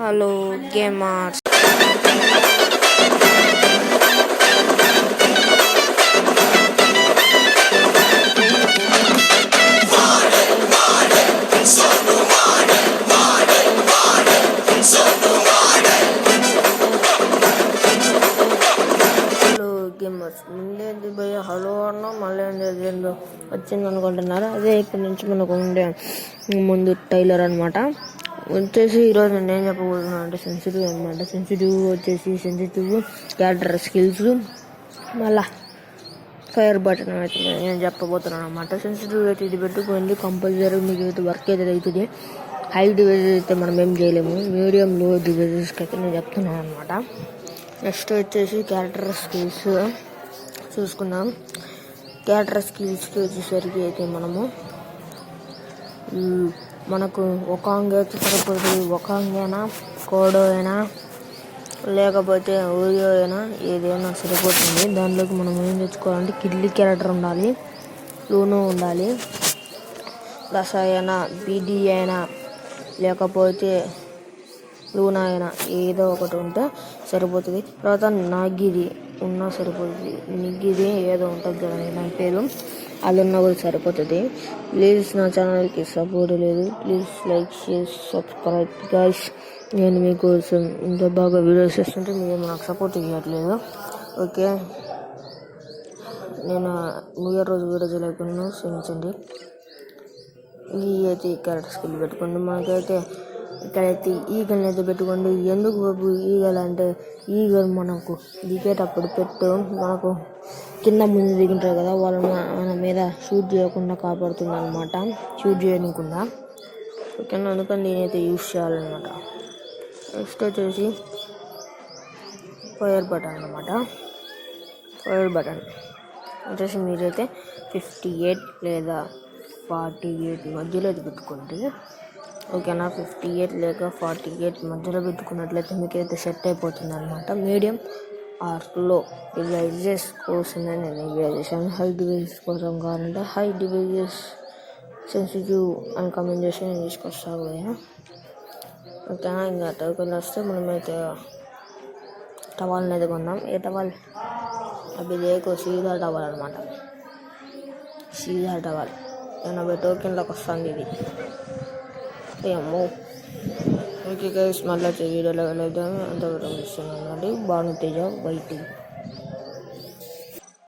Hello gamers. ముందేంటి భయ hello అన్నా మళ్ళీ ఏందో వచ్చింది అనుకుంటున్నారు. అదే ఇక్కడి నుంచి మనకు ఉండే ముందు టైలర్ అనమాట. వచ్చేసి ఈరోజు నేను ఏం చెప్పబోతున్నాను అంటే సెన్సిటివ్ అనమాట. సెన్సిటివ్ క్యారెక్టర్ స్కిల్స్, మళ్ళా ఫైర్ బటన్ అయితే నేను చెప్పబోతున్నాను అనమాట. సెన్సిటివ్ అయితే ఇది పెట్టుకోండి, కంపల్సరీ మీకు అయితే వర్క్ అయితే అవుతుంది. హై డివైజెస్ అయితే మనం ఏం చేయలేము, మీడియం లో డివైజెస్కి అయితే నేను చెప్తున్నాను అనమాట. నెక్స్ట్ వచ్చేసి క్యారెక్టర్ స్కిల్స్ చూసుకుందాం. క్యారెక్టర్ స్కిల్స్కి వచ్చేసరికి అయితే మనకు ఒక అయితే సరిపోతుంది. ఒక అయినా కోడో అయినా లేకపోతే ఓరియో అయినా ఏదైనా సరిపోతుంది. దాంట్లోకి మనం ఏం తెచ్చుకోవాలంటే కిడ్లీ క్యారెక్టర్ ఉండాలి, లూనో ఉండాలి, రసాయన బీడీ అయినా లేకపోతే లూనా అయినా ఏదో ఒకటి ఉంటే సరిపోతుంది. తర్వాత నాగిరి ఉన్నా సరిపోతుంది. నిగిరి ఏదో ఉంటుంది కదా నా పేరు, అది ఉన్నా కూడా సరిపోతుంది. ప్లీజ్ నా ఛానల్కి సపోర్ట్ లేదు, please like share subscribe guys. నేను మీకోసం ఇంత బాగా వీడియోస్ చేస్తుంటే మీరు నాకు సపోర్ట్ ఇవ్వట్లేదు. ఓకే, నేను న్యూ ఇయర్ రోజు వీడియోస్ లేకుండా క్షమించండి. ఈ అయితే క్యారెక్టర్ స్కిల్ పెట్టుకోండి. మనకైతే ఇక్కడైతే ఈగల్ని అయితే పెట్టుకోండి. ఎందుకు బాబు ఈగలు అంటే, ఈగలు మనకు దిగేటప్పుడు మనకు కింద ముందు దిగుంటారు కదా, వాళ్ళని మన మీద షూట్ చేయకుండా కాపాడుతుంది అనమాట, షూట్ చేయకుండా. ఓకేనా, అందుకని నేనైతే యూజ్ చేయాలన్నమాట. నెక్స్ట్ వచ్చేసి ఫైర్ బటన్ అనమాట. ఫైర్ బటన్ వచ్చేసి మీరైతే 58 లేదా 48 మధ్యలో అయితే పెట్టుకోండి. ఓకేనా, 58 లేక 48 మధ్యలో పెట్టుకున్నట్లయితే మీకైతే సెట్ అయిపోతుంది అనమాట. మీడియం ఆర్ లో డివైజెస్ కోసమే నేను ఇవే చేశాను. హై డివైజెస్ కోసం కావాలంటే హై డివైజెస్ సెన్సిటివ్ అని కమెంట్ చేసి నేను తీసుకొస్తాను కదా. ఓకేనా, ఇంకా టవల్ వస్తే మనమైతే టవాల్ని అయితే కొందాం. ఏ టవాల్ అవి లేకో సీదా టవాల్ అనమాట. సీదా టవాల్ 80 టోకెన్లకు వస్తుంది ఇది. ఏమో ఓకే గైస్, మళ్ళీ వీడియోలో వెళ్దాం. అంతవరకు ఇస్తున్నాను. బాను తేజ బయట.